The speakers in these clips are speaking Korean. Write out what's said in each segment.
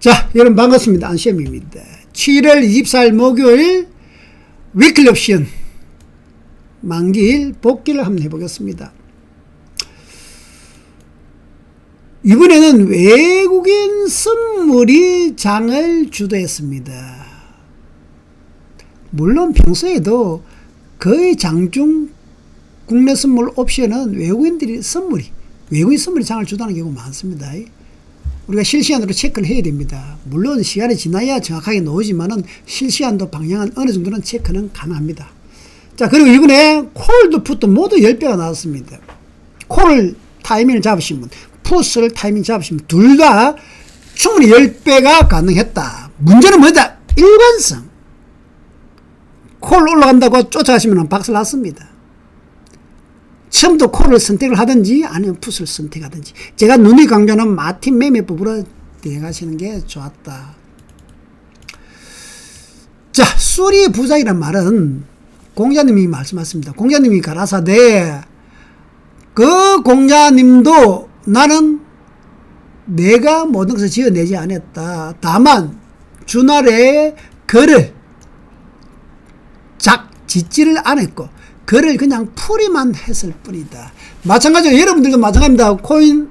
자, 여러분 반갑습니다. 안시엠입니다. 7월 24일 목요일 위클리 옵션 만기일 복귀를 한번 해보겠습니다. 이번에는 외국인 선물이 장을 주도했습니다. 물론 평소에도 거의 장중 국내 선물 옵션은 외국인 선물이 장을 주도하는 경우가 많습니다. 우리가 실시간으로 체크를 해야 됩니다. 물론 시간이 지나야 정확하게 나오지만은 실시간도 방향은 어느 정도는 체크는 가능합니다. 자, 그리고 이번에 콜도 풋도 모두 10배가 나왔습니다. 콜을 타이밍을 잡으시면, 풋을 타이밍 잡으시면 둘 다 충분히 10배가 가능했다. 문제는 뭐다? 일관성. 콜 올라간다고 쫓아가시면 박살 났습니다. 처음부터 콜을 선택을 하든지 아니면 풋을 선택하든지, 제가 눈이 강조하는 마틴 매매법으로 대응하시는 게 좋았다. 자, 수리 부작이란 말은 공자님이 말씀하셨습니다. 공자님이 가라사대 그 공자님도 나는 내가 모든 것을 지어내지 않았다. 다만 주날에 글을 짓지를 않았고 그를 그냥 풀이만 했을 뿐이다. 마찬가지로 여러분들도 마찬가지입니다. 코인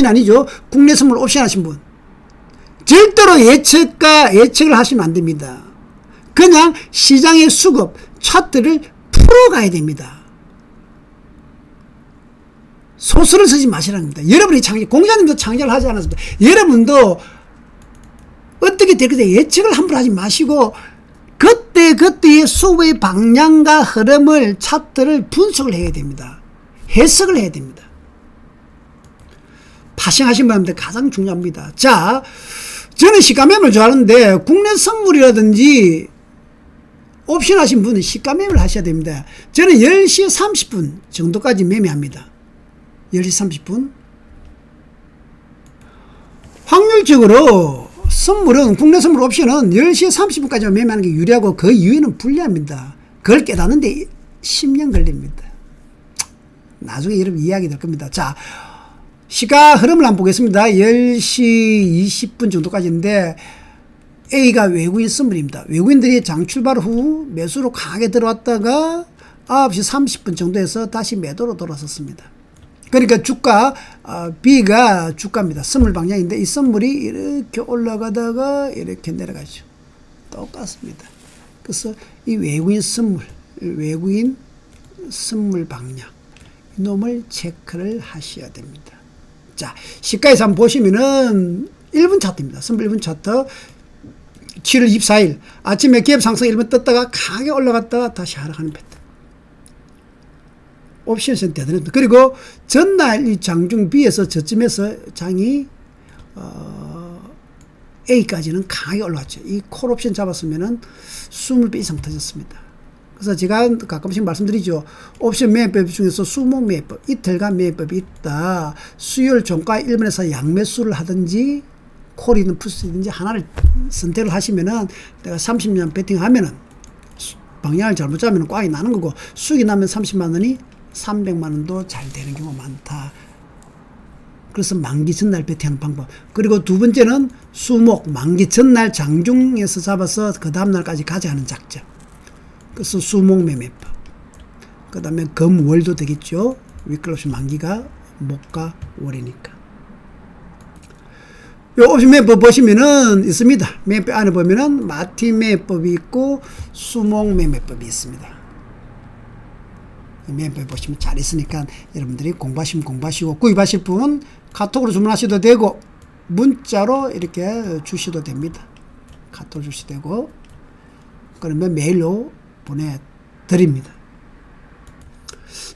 아니죠. 국내 선물 옵션 하신 분. 절대로 예측을 하시면 안 됩니다. 그냥 시장의 수급, 차트를 풀어가야 됩니다. 소설을 쓰지 마시라는 겁니다. 여러분이 공자님도 창작을 하지 않았습니다. 여러분도 어떻게 될 거다 예측을 함부로 하지 마시고 그때의 수급의 방향과 흐름을, 차트를 분석을 해야 됩니다. 해석을 해야 됩니다. 파생하신 분한테 가장 중요합니다. 자, 저는 시가매매를 좋아하는데 국내 선물이라든지 옵션 하신 분은 시가매매를 하셔야 됩니다. 저는 10시 30분 정도까지 매매합니다. 10시 30분. 확률적으로 선물은, 국내 선물 옵션은 10시 30분까지만 매매하는 게 유리하고 그 이후에는 불리합니다. 그걸 깨닫는데 10년 걸립니다. 나중에 여러분 이야기 될 겁니다. 자, 시가 흐름을 한번 보겠습니다. 10시 20분 정도까지인데 A가 외국인 선물입니다. 외국인들이 장 출발 후 매수로 강하게 들어왔다가 9시 30분 정도에서 다시 매도로 돌아섰습니다. 그러니까 주가 B가 주가입니다. 선물 방향인데 이 선물이 이렇게 올라가다가 이렇게 내려가죠. 똑같습니다. 그래서 이 외국인 선물 방향 이놈을 체크를 하셔야 됩니다. 자, 시가에서 한번 보시면은 1분 차트입니다. 선물 1분 차트 7월 24일 아침에 기업 상승 1분 떴다가 강하게 올라갔다가 다시 하락하는 패턴. 옵션은 대단합니다. 그리고 전날 이 장중 B에서 저쯤에서 장이 A까지는 강하게 올라왔죠. 이 콜 옵션 잡았으면은 20배 이상 터졌습니다. 그래서 제가 가끔씩 말씀드리죠. 옵션 매매법 중에서 수목 매매법, 이틀간 매매법이 있다. 수요일 종가 1번에서 양매수를 하든지 콜이든 풋이든지 하나를 선택을 하시면은 내가 30년 베팅하면은 방향을 잘못 잡으면 꽝이 나는 거고, 수익이 나면 30만 원이 300만 원도 잘 되는 경우가 많다. 그래서 만기 전날 베팅하는 방법. 그리고 두 번째는 수목, 만기 전날 장중에서 잡아서 그 다음날까지 가져가는 작전. 그래서 수목 매매법. 그 다음에 금, 월도 되겠죠. 위클리 옵션 만기가 목과 월이니까. 요 옵션 매매법 보시면은 있습니다. 매매법 안에 보면은 마틴 매매법이 있고 수목 매매법이 있습니다. 매매법 보시면 잘 있으니까 여러분들이 공부하시면 공부하시고, 구입하실 분 카톡으로 주문하셔도 되고 문자로 이렇게 주셔도 됩니다. 카톡 주셔도 되고, 그러면 메일로 보내드립니다.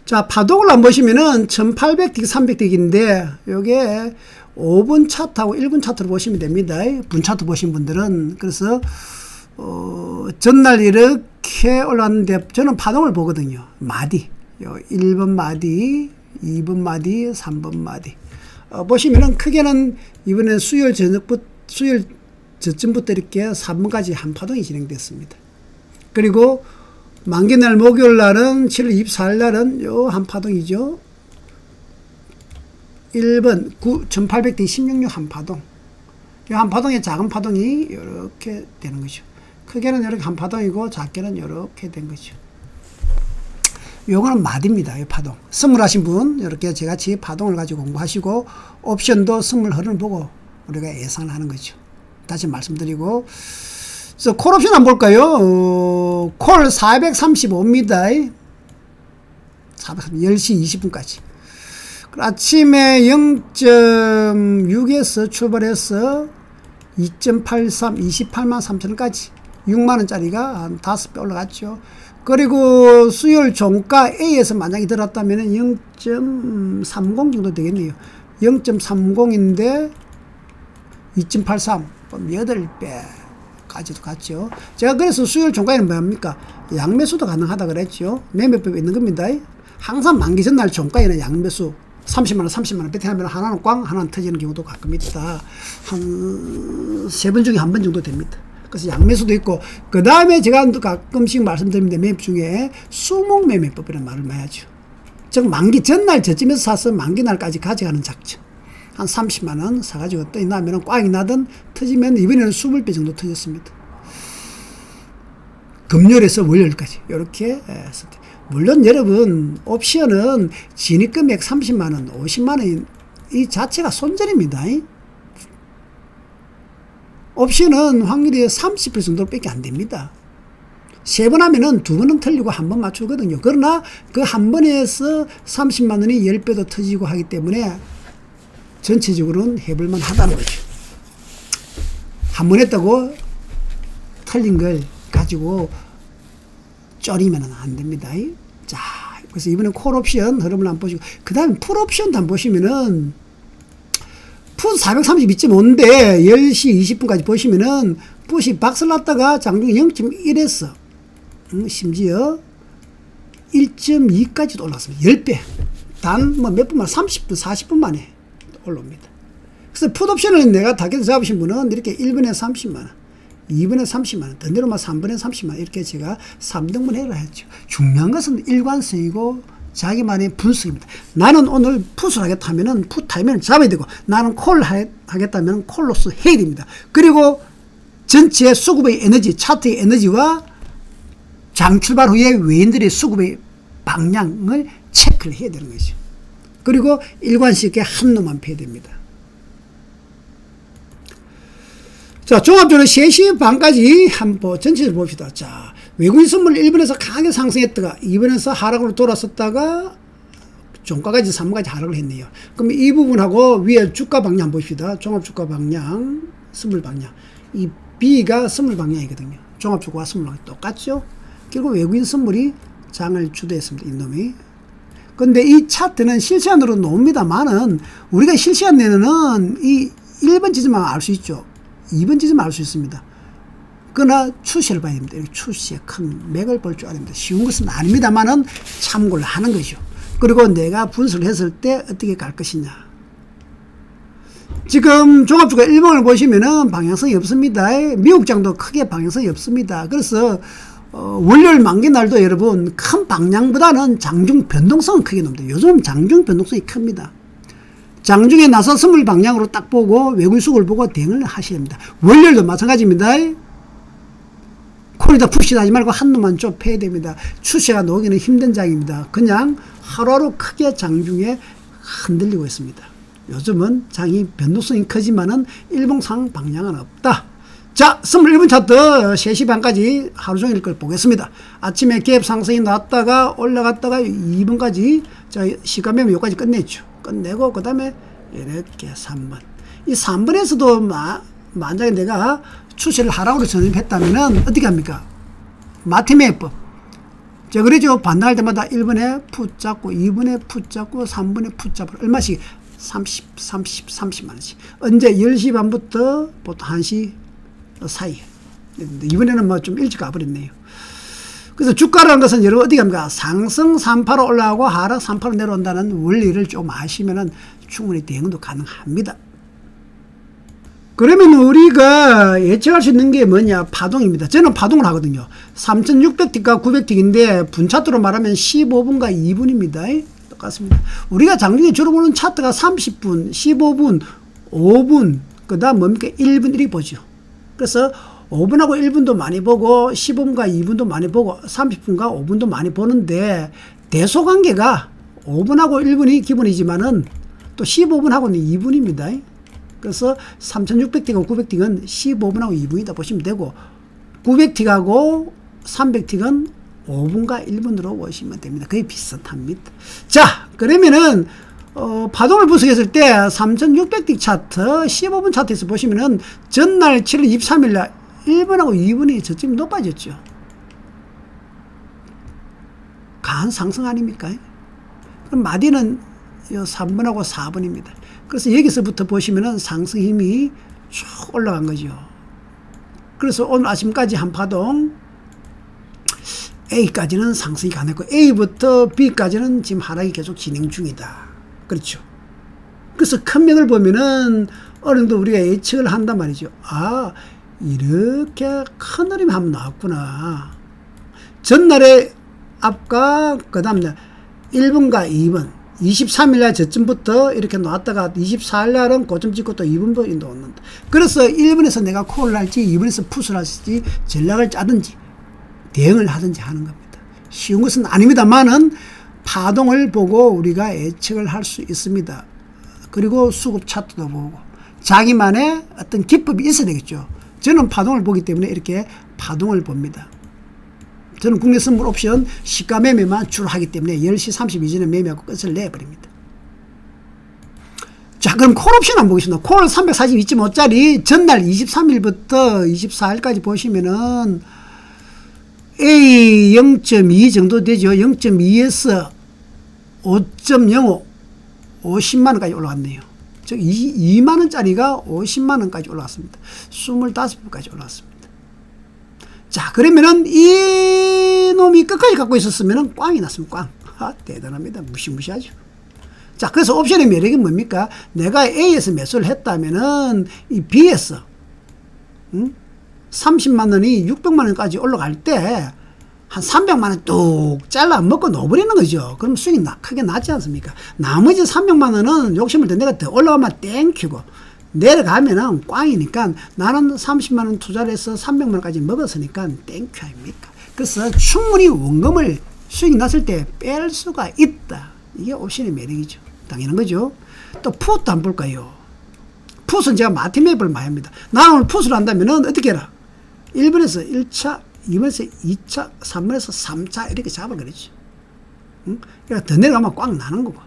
자, 파동을 한번 보시면은 1800틱 300틱인데 요게 5분 차트하고 1분 차트로 보시면 됩니다. 분 차트 보신 분들은. 그래서 전날 이렇게 올라왔는데 저는 파동을 보거든요. 마디. 1번 마디, 2번 마디, 3번 마디. 보시면은 크게는 이번에 수요일 저쯤부터 이렇게 3번까지 한 파동이 진행됐습니다. 그리고 만기날 목요일 날은 7월 24일 날은 요 한 파동이죠. 1번 1800대 16육 한 파동. 이 한 파동의 작은 파동이 이렇게 되는 거죠. 크게는 이렇게 한 파동이고 작게는 이렇게 된 거죠. 요거는 마디입니다. 이 파동. 선물하신 분 이렇게 저같이 파동을 가지고 공부하시고 옵션도 선물 흐름을 보고 우리가 예상을 하는 거죠. 다시 말씀드리고 그래서 콜 옵션 한번 볼까요? 콜 435입니다. 10시 20분까지. 아침에 0.6에서 출발해서 2.83 28만 3천원까지 6만원짜리가 한 5배 올라갔죠. 그리고 수요일 종가 A에서 만약에 들었다면 0.30 정도 되겠네요. 0.30인데 2.83 8배까지도 갔죠. 제가 그래서 수요일 종가에는 뭡니까? 양매수도 가능하다 그랬죠. 매매법이 있는 겁니다. 항상 만기 전날 종가에는 양매수 30만원 30만원 베팅하면 하나는 꽝 하나는 터지는 경우도 가끔 있다. 한 3번 중에 1번 정도 됩니다. 그래서 양매수도 있고 그 다음에 제가 가끔씩 말씀드립니다. 매매 중에 수목 매매법이라는 말을 많이 하죠. 즉 만기 전날 저쯤에서 사서 만기 날까지 가져가는 작전. 한 30만원 사가지고 떠이 나면 꽝이 나든 터지면 이번에는 20배 정도 터졌습니다. 금요일에서 월요일까지 이렇게 물론 여러분 옵션은 진입금액 30만원 50만원 이 자체가 손절입니다. 옵션은 확률이 30% 정도밖에 안 됩니다. 3번 하면은 2번은 틀리고 1번 맞추거든요. 그러나 그 한 번에서 30만원이 10배도 터지고 하기 때문에 전체적으로는 해볼만 하다는 거죠. 한 번 했다고 틀린 걸 가지고 쫄이면 안 됩니다. 자, 그래서 이번엔 콜 옵션 흐름을 한번 보시고, 그 다음에 풀 옵션도 한번 보시면은, 풋 432.5인데, 10시 20분까지 보시면은, 풋이 박스를 놨다가 장중에 0.1에서, 심지어 1.2까지도 올랐습니다. 10배. 단, 몇 분만, 30분, 40분 만에 올라옵니다. 그래서 풋 옵션을 내가 타겟 잡으신 분은 이렇게 1번에 30만원. 2번에 30만원, 더 내려오면 3번에 30만원, 이렇게 제가 3등분 해라 했죠. 중요한 것은 일관성이고 자기만의 분석입니다. 나는 오늘 풋을 하겠다면은 풋 타이밍을 잡아야 되고, 나는 콜 하겠다면 콜로스 해야 됩니다. 그리고 전체 수급의 에너지, 차트의 에너지와 장 출발 후에 외인들의 수급의 방향을 체크를 해야 되는 거죠. 그리고 일관성 있게 한 놈만 패야 됩니다. 자, 종합적으로 3시 반까지 한번 전체를 봅시다. 자, 외국인 선물 1번에서 강하게 상승했다가 2번에서 하락으로 돌았었다가 종가까지 3번까지 하락을 했네요. 그럼 이 부분하고 위에 주가 방향 한번 봅시다. 종합 주가 방향, 선물 방향. 이 B가 선물 방향이거든요. 종합 주가와 선물 방향 똑같죠? 결국 외국인 선물이 장을 주도했습니다. 이놈이. 근데 이 차트는 실시간으로 나옵니다만은 우리가 실시간 내는 이 1번 지점만 알 수 있죠. 2번 지점 알 수 있습니다. 그러나 추세를 봐야 됩니다. 이렇게 추세의 큰 맥을 볼 줄 알아야 됩니다. 쉬운 것은 아닙니다만은 참고를 하는 거죠. 그리고 내가 분석을 했을 때 어떻게 갈 것이냐. 지금 종합주가 일봉을 보시면은 방향성이 없습니다. 미국장도 크게 방향성이 없습니다. 그래서 월요일 만기 날도 여러분 큰 방향보다는 장중 변동성은 크게 납니다. 요즘 장중 변동성이 큽니다. 장중에 나서 선물 방향으로 딱 보고 외국인 수급을 보고 대응을 하셔야 됩니다. 월요일도 마찬가지입니다. 콜이다 푸시다 하지 말고 한 놈만 좀 패야 됩니다. 추세가 나오기는 힘든 장입니다. 그냥 하루하루 크게 장중에 흔들리고 있습니다. 요즘은 장이 변동성이 크지만은 일봉상 방향은 없다. 자, 선물 1분 차트 3시 반까지 하루 종일 걸 보겠습니다. 아침에 갭 상승이 나왔다가 올라갔다가 2분까지 자, 시간매면 여기까지 끝냈죠. 끝내고 그 다음에 이렇게 3번. 이 3번에서도 만약에 내가 추세를 하락으로 전입했다면은 어떻게 합니까? 마티매법. 자, 그러죠. 반등할 때마다 1번에 풋 잡고 2번에 풋 잡고 3번에 풋 잡고 얼마씩? 30만원씩. 언제 10시 반부터 보통 1시 사이. 이번에는 뭐 좀 일찍 가버렸네요. 그래서 주가라는 것은 여러분 어디 갑니까? 상승 3파로 올라가고 하락 3파로 내려온다는 원리를 좀 아시면은 충분히 대응도 가능합니다. 그러면 우리가 예측할 수 있는 게 뭐냐? 파동입니다. 저는 파동을 하거든요. 3600틱과 900틱인데 분차트로 말하면 15분과 2분입니다. 똑같습니다. 우리가 장중에 주로 보는 차트가 30분, 15분, 5분, 그 다음 뭡니까? 1분 1이 보죠. 그래서 5분하고 1분도 많이 보고 15분과 2분도 많이 보고 30분과 5분도 많이 보는데 대소관계가 5분하고 1분이 기본이지만은 또 15분하고는 2분입니다. 그래서 3600T하고 900T는 15분하고 2분이다 보시면 되고 900T하고 300T는 5분과 1분으로 보시면 됩니다. 거의 비슷합니다. 자, 그러면은 파동을 분석했을 때 3600T 차트 15분 차트에서 보시면은 전날 7월 23일 날 1분하고 2분이 저점이 높아졌죠. 강한 상승 아닙니까? 그럼 마디는 3분하고 4분입니다. 그래서 여기서부터 보시면은 상승 힘이 쭉 올라간 거죠. 그래서 오늘 아침까지 한 파동 A까지는 상승이 가능했고 A부터 B까지는 지금 하락이 계속 진행 중이다. 그렇죠. 그래서 큰 맥을 보면은 어느 정도 우리가 예측을 한단 말이죠. 아, 이렇게 큰 흐름이 한번 나왔구나. 전날의 앞과 그 다음날 1분과 2분 23일날 저점부터 이렇게 나왔다가 24일날은 고점 찍고 또 2분도 나왔는다. 그래서 1분에서 내가 콜을 할지 2분에서 풋을 할지 전략을 짜든지 대응을 하든지 하는 겁니다. 쉬운 것은 아닙니다만은 파동을 보고 우리가 예측을 할 수 있습니다. 그리고 수급 차트도 보고 자기만의 어떤 기법이 있어야 되겠죠. 저는 파동을 보기 때문에 이렇게 파동을 봅니다. 저는 국내 선물 옵션 시가 매매만 주로 하기 때문에 10시 30 이전에 매매하고 끝을 내버립니다. 자, 그럼 콜 옵션 한번 보겠습니다. 콜 342.5짜리 전날 23일부터 24일까지 보시면은 A 0.2 정도 되죠. 0.2에서 5.05 50만원까지 올라왔네요. 즉 2만원짜리가 50만원까지 올라왔습니다. 25분까지 올라왔습니다. 자, 그러면은 이 놈이 끝까지 갖고 있었으면은 꽝이 났습니다. 꽝. 아, 대단합니다. 무시무시하죠. 자, 그래서 옵션의 매력이 뭡니까? 내가 A에서 매수를 했다면은 이 B에서 30만원이 600만원까지 올라갈 때 한 300만원 뚝 잘라 먹고 넣어버리는 거죠. 그럼 수익이 크게 나지 않습니까? 나머지 300만원은 욕심을 더 내가 더 올라가면 땡큐고 내려가면은 꽝이니까 나는 30만원 투자를 해서 300만원까지 먹었으니까 땡큐 아닙니까? 그래서 충분히 원금을 수익이 났을 때 뺄 수가 있다. 이게 옵션의 매력이죠. 당연한 거죠. 또 풋도 한번 볼까요? 풋은 제가 마티맵을 많이 합니다. 나는 오늘 풋을 한다면은 어떻게 해라? 1번에서 1차, 2번에서 2차, 3번에서 3차 이렇게 잡아버리죠. 응? 그러니까 더 내려가면 꽝 나는 거고.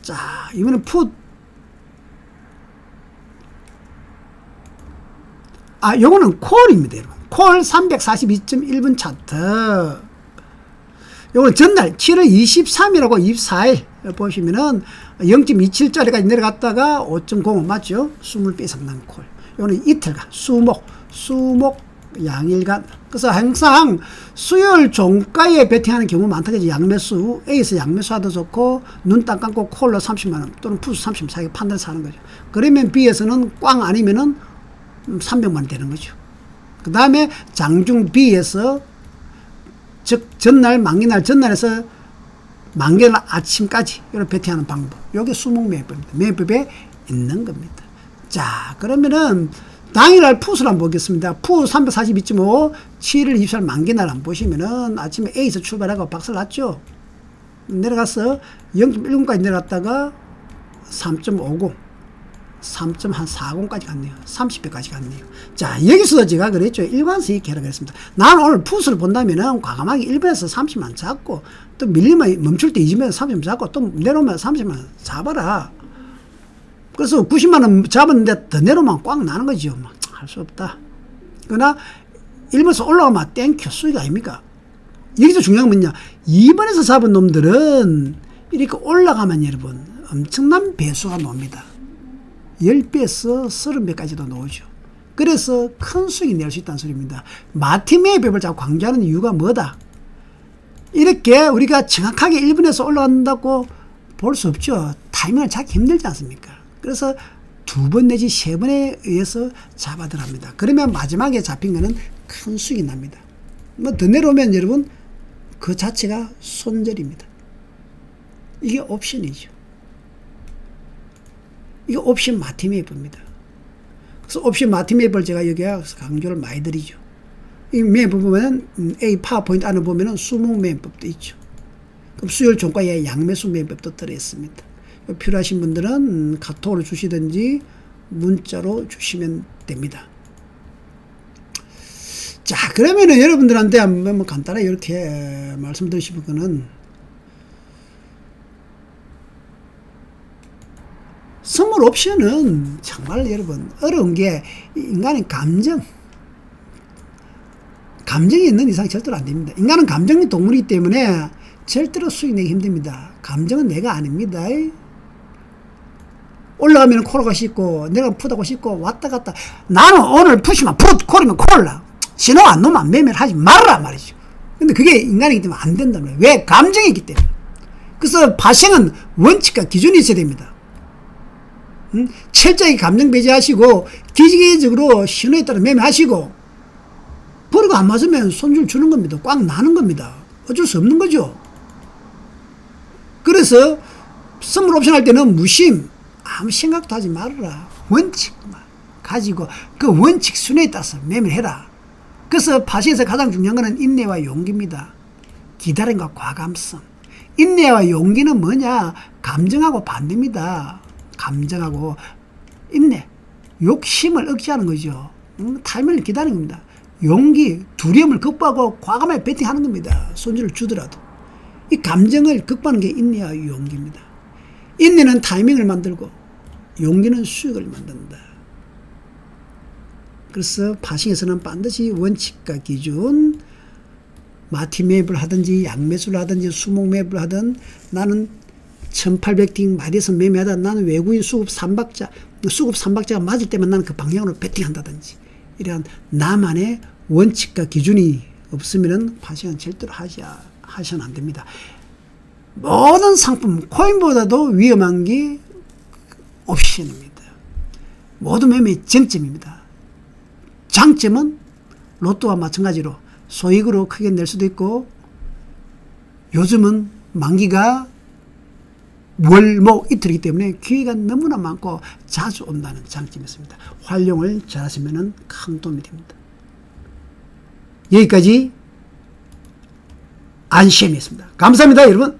자, 이번엔 풋. 아, 요거는 콜입니다, 여러분. 콜 342.1분 차트. 요거는 전날 7월 23일하고 24일 보시면은 0.27짜리까지 내려갔다가 5.05 맞죠? 20배 이상 난 콜. 요거는 이틀간, 수목 양일간. 그래서 항상 수요일 종가에 베팅하는 경우 많다. 그죠? 양매수, A에서 양매수 하도 좋고, 눈 딱 감고 콜로 30만원 또는 푸스 30만 자기가 판단해서 하는 거죠. 그러면 B에서는 꽝 아니면은 300만원 되는 거죠. 그 다음에 장중 B에서, 즉, 전날, 만기날 전날에서 만기날 아침까지, 이렇게 베팅하는 방법. 요게 수목 매매법입니다. 매매법에 있는 겁니다. 자, 그러면은, 당일날 풋을 한번 보겠습니다. 풋 342.5, 7월 24일 만기날 한번 보시면은 아침에 A에서 출발하고 박살 났죠? 내려가서 0.10까지 내려갔다가 3.50, 3.40까지 갔네요. 30배까지 갔네요. 자, 여기서도 제가 그랬죠. 일관수익 해라 그랬습니다. 나는 오늘 풋을 본다면은 과감하게 1번에서 30만 잡고 또 밀리면 멈출 때 20만원 30만 잡고 또 내려오면 30만 잡아라. 그래서 90만원 잡았는데 더 내려오면 꽉 나는 거죠. 할 수 없다. 그러나 1번에서 올라가면 땡큐 수익 아닙니까? 여기서 중요한 건 뭐냐. 2번에서 잡은 놈들은 이렇게 올라가면 여러분 엄청난 배수가 나옵니다. 10배에서 30배까지도 나오죠. 그래서 큰 수익이 낼 수 있다는 소리입니다. 마티메의 법을 자꾸 강조하는 이유가 뭐다? 이렇게 우리가 정확하게 1번에서 올라간다고 볼 수 없죠. 타이밍을 찾기 힘들지 않습니까? 그래서 2번 내지 3번에 의해서 잡아들합니다. 그러면 마지막에 잡힌 거는 큰 수익이 납니다. 뭐 더 내려오면 여러분 그 자체가 손절입니다. 이게 옵션이죠. 이게 옵션 마티메이브입니다. 그래서 옵션 마티 매입을 제가 여기에 강조를 많이 드리죠. 이 매입을 보면 A 파워포인트 안에 보면은 수목 매입법도 있죠. 그럼 수요일 종가에 양매수 매입법도 들어있습니다. 필요하신 분들은 카톡으로 주시든지 문자로 주시면 됩니다. 자, 그러면은 여러분들한테 한번 간단하게 이렇게 말씀드리시는 거는, 선물 옵션은 정말 여러분 어려운 게, 인간의 감정이 있는 이상 절대로 안 됩니다. 인간은 감정의 동물이기 때문에 절대로 수익 내기 힘듭니다. 감정은 내가 아닙니다. 올라가면 코로가 씻고, 내가 푸다고 씻고, 왔다 갔다. 나는 오늘 푸시면 푸, 콜이면 콜라. 신호 안 놓으면 매매를 하지 말라 말이죠. 근데 그게 인간이기 때문에 안 된다는 거예요. 왜? 감정이 있기 때문에. 그래서 파생은 원칙과 기준이 있어야 됩니다. 철저하게 감정 배제하시고, 기계적으로 신호에 따라 매매하시고, 버리고 안 맞으면 손줄 주는 겁니다. 꽉 나는 겁니다. 어쩔 수 없는 거죠. 그래서 선물 옵션 할 때는 무심, 아무 생각도 하지 말아라. 원칙만 가지고 그 원칙 순위에 따라서 매매를 해라. 그래서 파시에서 가장 중요한 것은 인내와 용기입니다. 기다림과 과감성. 인내와 용기는 뭐냐? 감정하고 반대입니다. 감정하고 인내, 욕심을 억제하는 거죠. 타이밍을 기다리는 겁니다. 용기, 두려움을 극복하고 과감하게 배팅하는 겁니다. 손실을 주더라도. 이 감정을 극복하는 게 인내와 용기입니다. 인내는 타이밍을 만들고 용기는 수익을 만든다. 그래서 파싱에서는 반드시 원칙과 기준, 마티 매입을 하든지 양매수를 하든지 수목 매입을 하든, 나는 1800팅 마디에서 매매하다, 나는 외국인 수급 3박자가 맞을 때만 나는 그 방향으로 배팅한다든지, 이러한 나만의 원칙과 기준이 없으면은 파싱은 절대로 하셔는 안 됩니다. 모든 상품, 코인보다도 위험한 게 옵션입니다. 모든 매매의 정점입니다. 장점은 로또와 마찬가지로 소액으로 크게 낼 수도 있고, 요즘은 만기가 월, 목, 이틀이기 때문에 기회가 너무나 많고 자주 온다는 장점이 있습니다. 활용을 잘 하시면 큰 도움이 됩니다. 여기까지 안시엠이었습니다. 감사합니다, 여러분.